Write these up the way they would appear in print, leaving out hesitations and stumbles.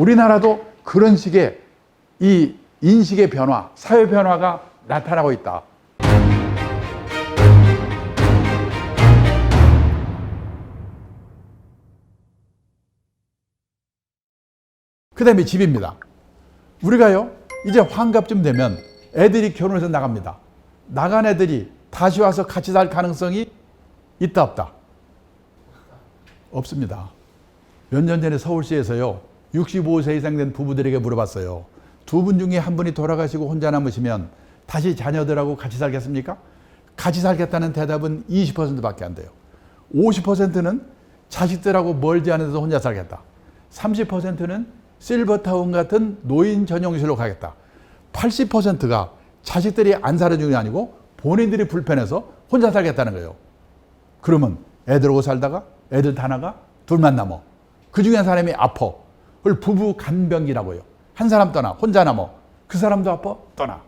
우리나라도 그런 식의 이 인식의 변화, 사회 변화가 나타나고 있다. 그 다음에 집입니다. 우리가요, 이제 환갑쯤 되면 애들이 결혼해서 나갑니다. 나간 애들이 다시 와서 같이 살 가능성이 있다, 없다? 없습니다. 몇 년 전에 서울시에서요, 65세 이상 된 부부들에게 물어봤어요. 두 분 중에 한 분이 돌아가시고 혼자 남으시면 다시 자녀들하고 같이 살겠습니까? 같이 살겠다는 대답은 20%밖에 안 돼요. 50%는 자식들하고 멀지 않은 데서 혼자 살겠다. 30%는 실버타운 같은 노인 전용실로 가겠다. 80%가 자식들이 안 살아주는 게 아니고 본인들이 불편해서 혼자 살겠다는 거예요. 그러면 애들하고 살다가 애들 다 나가 둘만 남어. 그 중에 한 사람이 아파. 그걸 부부 간병기라고 해요. 한 사람 떠나 혼자 남어. 그 사람도 아파 떠나.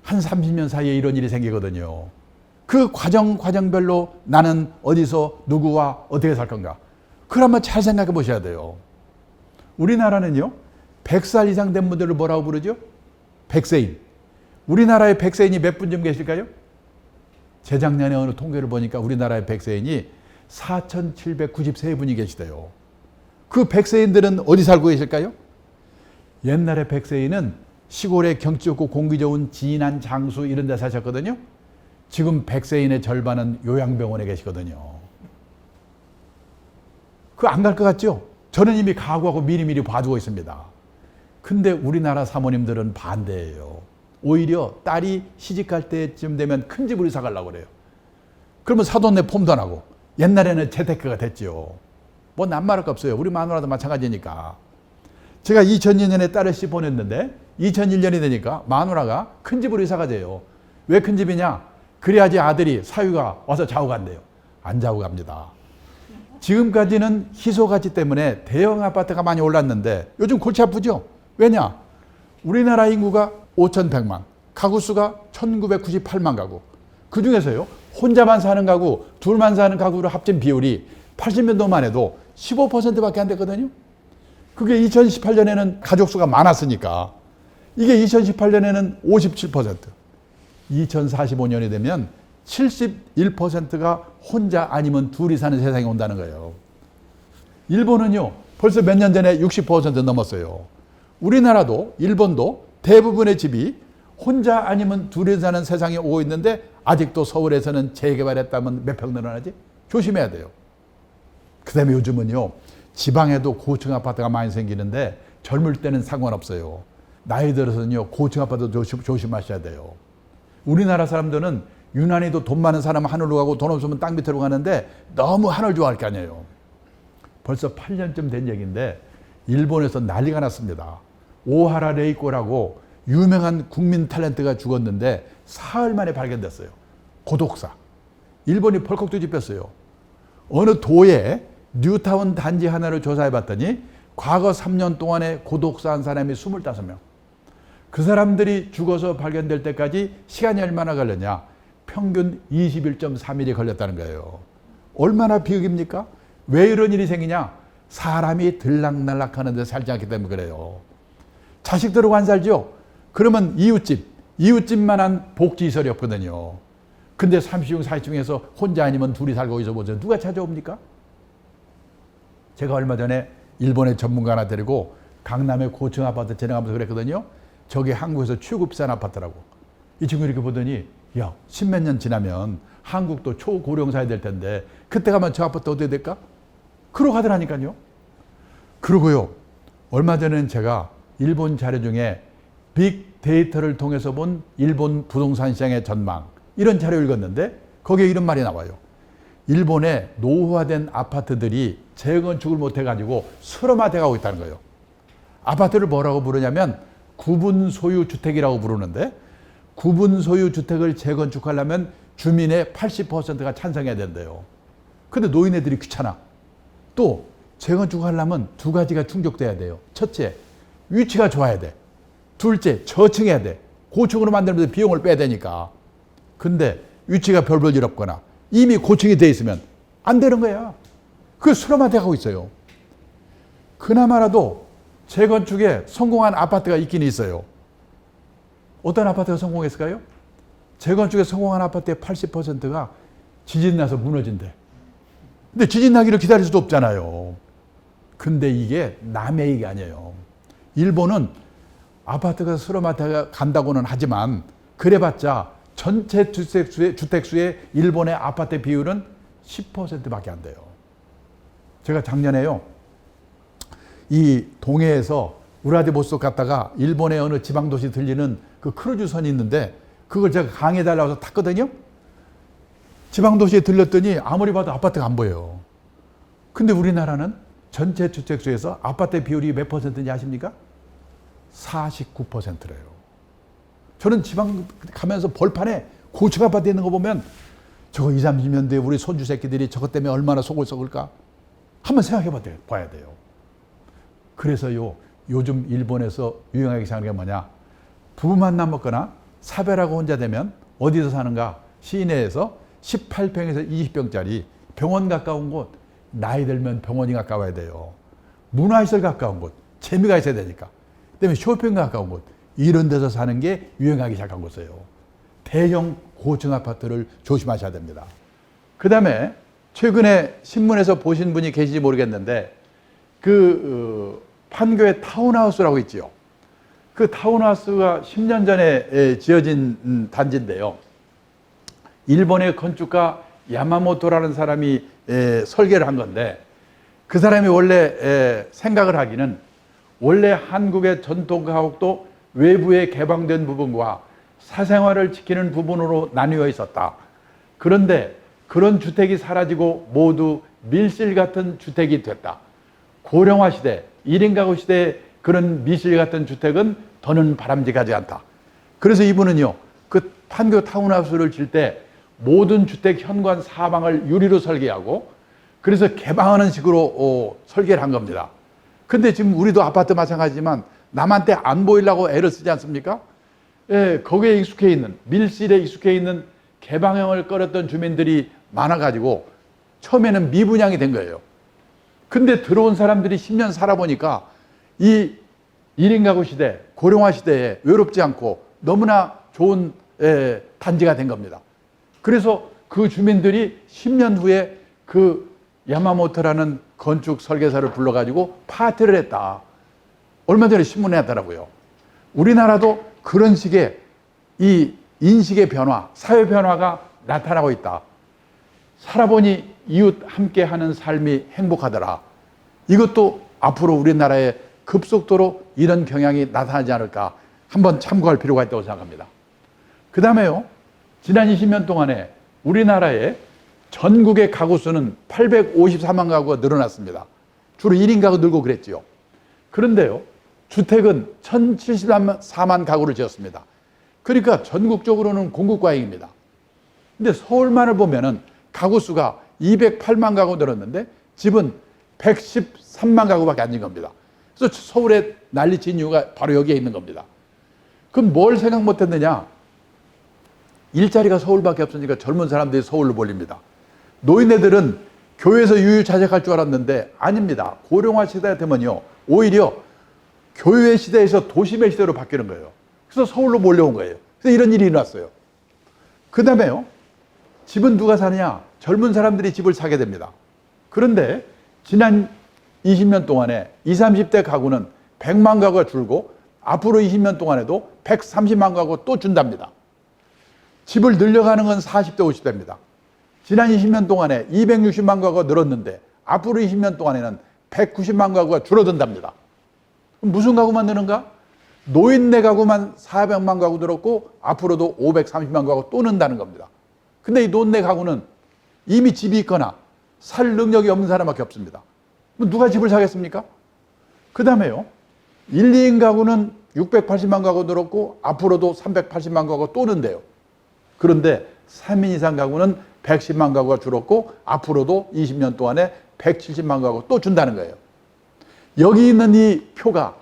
한 30년 사이에 이런 일이 생기거든요. 그 과정별로 나는 어디서 누구와 어떻게 살 건가. 그걸 한번 잘 생각해 보셔야 돼요. 우리나라는요, 100살 이상 된 분들을 뭐라고 부르죠? 백세인. 우리나라의 백세인이 몇 분 좀 계실까요? 재작년에 어느 통계를 보니까 우리나라의 백세인이 4,793분이 계시대요. 그 백세인들은 어디 살고 계실까요? 옛날에 백세인은 시골에 경치 좋고 공기 좋은 진안, 장수 이런 데 사셨거든요. 지금 백세인의 절반은 요양병원에 계시거든요. 그거 안 갈 것 같죠? 저는 이미 각오하고 미리미리 봐두고 있습니다. 근데 우리나라 사모님들은 반대예요. 오히려 딸이 시집갈 때쯤 되면 큰 집을 사가려고 그래요. 그러면 사돈네 폼도 나고. 옛날에는 재테크가 됐죠. 뭐 남말할 거 없어요. 우리 마누라도 마찬가지니까. 제가 2002년에 딸을 씨 보냈는데 2001년이 되니까 마누라가 큰 집으로 이사가 돼요. 왜 큰 집이냐? 그래야지 아들이 사위가 와서 자고 간대요. 안 자고 갑니다. 지금까지는 희소가치 때문에 대형 아파트가 많이 올랐는데 요즘 골치 아프죠? 왜냐? 우리나라 인구가 5,100만, 가구 수가 1,998만 가구. 그 중에서요, 혼자만 사는 가구, 둘만 사는 가구로 합친 비율이 80년도만 해도 15%밖에 안 됐거든요. 그게 2018년에는 가족 수가 많았으니까. 이게 2018년에는 57%. 2045년이 되면 71%가 혼자 아니면 둘이 사는 세상이 온다는 거예요. 일본은요, 벌써 몇 년 전에 60% 넘었어요. 우리나라도 일본도 대부분의 집이 혼자 아니면 둘이 사는 세상이 오고 있는데 아직도 서울에서는 재개발했다면 몇 평 늘어나지? 조심해야 돼요. 그 다음에 요즘은요, 지방에도 고층 아파트가 많이 생기는데 젊을 때는 상관없어요. 나이 들어서는요, 고층 아파트 조심하셔야 돼요. 우리나라 사람들은 유난히도 돈 많은 사람은 하늘로 가고 돈 없으면 땅 밑으로 가는데 너무 하늘 좋아할 게 아니에요. 벌써 8년쯤 된 얘기인데 일본에서 난리가 났습니다. 오하라 레이코라고 유명한 국민 탤런트가 죽었는데 사흘 만에 발견됐어요. 고독사. 일본이 벌컥 뒤집혔어요. 어느 도에 뉴타운 단지 하나를 조사해 봤더니 과거 3년 동안에 고독사한 사람이 25명. 그 사람들이 죽어서 발견될 때까지 시간이 얼마나 걸렸냐? 평균 21.3일이 걸렸다는 거예요. 얼마나 비극입니까? 왜 이런 일이 생기냐? 사람이 들락날락 하는데 살지 않기 때문에 그래요. 자식들하고 안 살죠? 그러면 이웃집만한 복지시설이 없거든요. 근데 30층, 40층에서 혼자 아니면 둘이 살고 있어 보세요. 누가 찾아옵니까? 제가 얼마 전에 일본의 전문가 하나 데리고 강남의 고층 아파트 지나가면서 그랬거든요. 저게 한국에서 최고 비싼 아파트라고. 이 친구 이렇게 보더니 야, 10몇 년 지나면 한국도 초고령사회 될 텐데 그때 가면 저 아파트 어떻게 될까? 그러고 가더라니까요. 그러고요, 얼마 전에는 제가 일본 자료 중에 빅데이터를 통해서 본 일본 부동산 시장의 전망, 이런 자료 읽었는데 거기에 이런 말이 나와요. 일본의 노후화된 아파트들이 재건축을 못해가지고 수렴화돼 가고 있다는 거예요. 아파트를 뭐라고 부르냐면 구분 소유 주택이라고 부르는데, 구분 소유 주택을 재건축하려면 주민의 80%가 찬성해야 된대요. 근데 노인네들이 귀찮아. 또 재건축하려면 두 가지가 충족돼야 돼요. 첫째, 위치가 좋아야 돼. 둘째, 저층해야 돼. 고층으로 만들면서 비용을 빼야 되니까. 근데 위치가 별 볼 일 없거나 이미 고층이 돼 있으면 안 되는 거야. 그게 수렴화돼 가고 있어요. 그나마라도 재건축에 성공한 아파트가 있긴 있어요. 어떤 아파트가 성공했을까요? 재건축에 성공한 아파트의 80%가 지진 나서 무너진대. 근데 지진 나기를 기다릴 수도 없잖아요. 근데 이게 남의 얘기 아니에요. 일본은 아파트가 쓰러마타 간다고는 하지만 그래봤자 전체 주택수의 일본의 아파트 비율은 10%밖에 안 돼요. 제가 작년에요, 이 동해에서 우라디보스토크 갔다가 일본의 어느 지방도시 들리는 그 크루즈선이 있는데 그걸 제가 강의해달라고 해서 탔거든요. 지방도시에 들렸더니 아무리 봐도 아파트가 안 보여요. 근데 우리나라는 전체 주택수에서 아파트 비율이 몇 퍼센트인지 아십니까? 49%래요. 저는 지방 가면서 벌판에 고층 아파트 있는 거 보면 저거 20, 30년 뒤에 우리 손주 새끼들이 저것 때문에 얼마나 속을 썩을까? 한번 생각해 봐야 돼요. 그래서요, 요즘 일본에서 유행하게 생각하는 게 뭐냐? 부부 만남 먹거나 사별하고 혼자 되면 어디서 사는가? 시내에서 18평에서 20평짜리 병원 가까운 곳, 나이 들면 병원이 가까워야 돼요. 문화시설 가까운 곳, 재미가 있어야 되니까. 그다음에 쇼핑 가까운 곳, 이런 데서 사는 게 유행하기 시작한 거예요. 대형 고층 아파트를 조심하셔야 됩니다. 그 다음에 최근에 신문에서 보신 분이 계신지 모르겠는데 판교에 타운하우스라고 있지요. 그 타운하우스가 10년 전에 지어진 단지인데요. 일본의 건축가 야마모토라는 사람이 설계를 한 건데 그 사람이 원래 생각을 하기는 원래 한국의 전통 가옥도 외부에 개방된 부분과 사생활을 지키는 부분으로 나뉘어 있었다. 그런데 그런 주택이 사라지고 모두 밀실 같은 주택이 됐다. 고령화 시대, 1인 가구 시대의 그런 밀실 같은 주택은 더는 바람직하지 않다. 그래서 이분은요, 그 판교 타운하우스를 질 때 모든 주택 현관 사방을 유리로 설계하고 그래서 개방하는 식으로 설계를 한 겁니다. 근데 지금 우리도 아파트 마찬가지지만 남한테 안 보이려고 애를 쓰지 않습니까? 예, 거기에 익숙해 있는, 밀실에 익숙해 있는 개방형을 꺼렸던 주민들이 많아가지고 처음에는 미분양이 된 거예요. 근데 들어온 사람들이 10년 살아보니까 이 1인 가구 시대, 고령화 시대에 외롭지 않고 너무나 좋은 단지가 된 겁니다. 그래서 그 주민들이 10년 후에 그 야마모토라는 건축 설계사를 불러가지고 파티를 했다. 얼마 전에 신문에 났더라고요. 우리나라도 그런 식의 이 인식의 변화, 사회 변화가 나타나고 있다. 살아보니 이웃 함께 하는 삶이 행복하더라. 이것도 앞으로 우리나라에 급속도로 이런 경향이 나타나지 않을까 한번 참고할 필요가 있다고 생각합니다. 그 다음에요, 지난 20년 동안에 우리나라의 전국의 가구 수는 854만 가구가 늘어났습니다. 주로 1인 가구 늘고 그랬지요. 그런데요, 주택은 1074만 가구를 지었습니다. 그러니까 전국적으로는 공급과잉입니다. 근데 서울만을 보면은 가구 수가 208만 가구 늘었는데 집은 113만 가구밖에 안 진 겁니다. 그래서 서울에 난리친 이유가 바로 여기에 있는 겁니다. 그럼 뭘 생각 못 했느냐? 일자리가 서울밖에 없으니까 젊은 사람들이 서울로 몰립니다. 노인네들은 교회에서 유유자적할 줄 알았는데 아닙니다. 고령화 시대가 되면요, 오히려 교회 시대에서 도심의 시대로 바뀌는 거예요. 그래서 서울로 몰려온 거예요. 그래서 이런 일이 일어났어요. 그 다음에요, 집은 누가 사느냐? 젊은 사람들이 집을 사게 됩니다. 그런데 지난 20년 동안에 20, 30대 가구는 100만 가구가 줄고 앞으로 20년 동안에도 130만 가구 또 준답니다. 집을 늘려가는 건 40대, 50대입니다. 지난 20년 동안에 260만 가구가 늘었는데 앞으로 20년 동안에는 190만 가구가 줄어든답니다. 그럼 무슨 가구만 느는가? 노인네 가구만 400만 가구 늘었고 앞으로도 530만 가구 또 는다는 겁니다. 근데 이 노인네 가구는 이미 집이 있거나 살 능력이 없는 사람밖에 없습니다. 누가 집을 사겠습니까? 그 다음에요, 1, 2인 가구는 680만 가구 늘었고 앞으로도 380만 가구가 또 는데요. 그런데 3인 이상 가구는 110만 가구가 줄었고 앞으로도 20년 동안에 170만 가구 또 준다는 거예요. 여기 있는 이 표가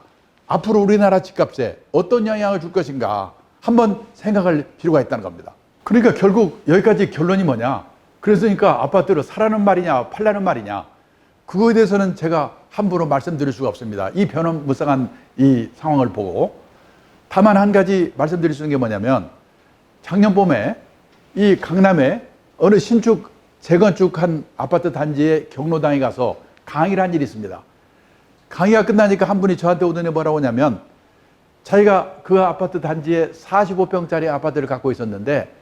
앞으로 우리나라 집값에 어떤 영향을 줄 것인가 한번 생각할 필요가 있다는 겁니다. 그러니까 결국 여기까지 결론이 뭐냐? 그러니까 아파트를 사라는 말이냐 팔라는 말이냐? 그거에 대해서는 제가 함부로 말씀드릴 수가 없습니다. 이 변화무쌍한 이 상황을 보고. 다만 한 가지 말씀드릴 수 있는 게 뭐냐면, 작년 봄에 이 강남에 어느 신축 재건축한 아파트 단지에 경로당에 가서 강의를 한 일이 있습니다. 강의가 끝나니까 한 분이 저한테 오더니 뭐라고 하냐면, 자기가 그 아파트 단지에 45평짜리 아파트를 갖고 있었는데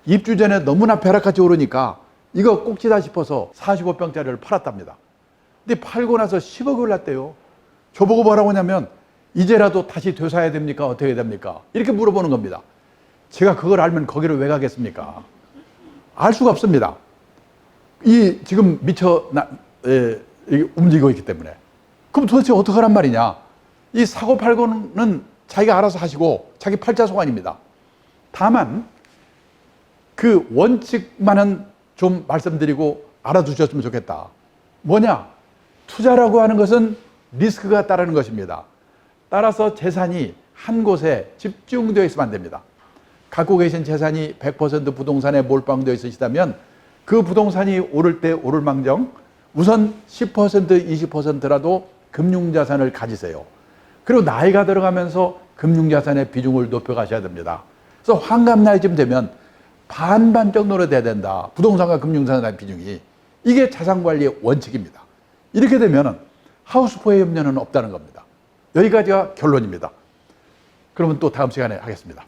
입주 전에 너무나 벼락같이 오르니까 이거 꼭지다 싶어서 45평짜리를 팔았답니다. 근데 팔고 나서 10억이 올랐대요. 저보고 뭐라고 하냐면, 이제라도 다시 되사야 됩니까? 어떻게 해야 됩니까? 이렇게 물어보는 겁니다. 제가 그걸 알면 거기를 왜 가겠습니까? 알 수가 없습니다. 이 지금 움직이고 있기 때문에. 그럼 도대체 어떻게 하란 말이냐? 이 사고 팔고는 자기가 알아서 하시고 자기 팔자 소관입니다. 다만 그 원칙만은 좀 말씀드리고 알아두셨으면 좋겠다. 뭐냐? 투자라고 하는 것은 리스크가 따르는 것입니다. 따라서 재산이 한 곳에 집중되어 있으면 안 됩니다. 갖고 계신 재산이 100% 부동산에 몰빵되어 있으시다면 그 부동산이 오를 때 오를 망정 우선 10% 20%라도 금융자산을 가지세요. 그리고 나이가 들어가면서 금융자산의 비중을 높여가셔야 됩니다. 그래서 환갑 나이쯤 되면 반반 정도로 돼야 된다. 부동산과 금융자산의 비중이. 이게 자산관리의 원칙입니다. 이렇게 되면 하우스포의 염려는 없다는 겁니다. 여기까지가 결론입니다. 그러면 또 다음 시간에 하겠습니다.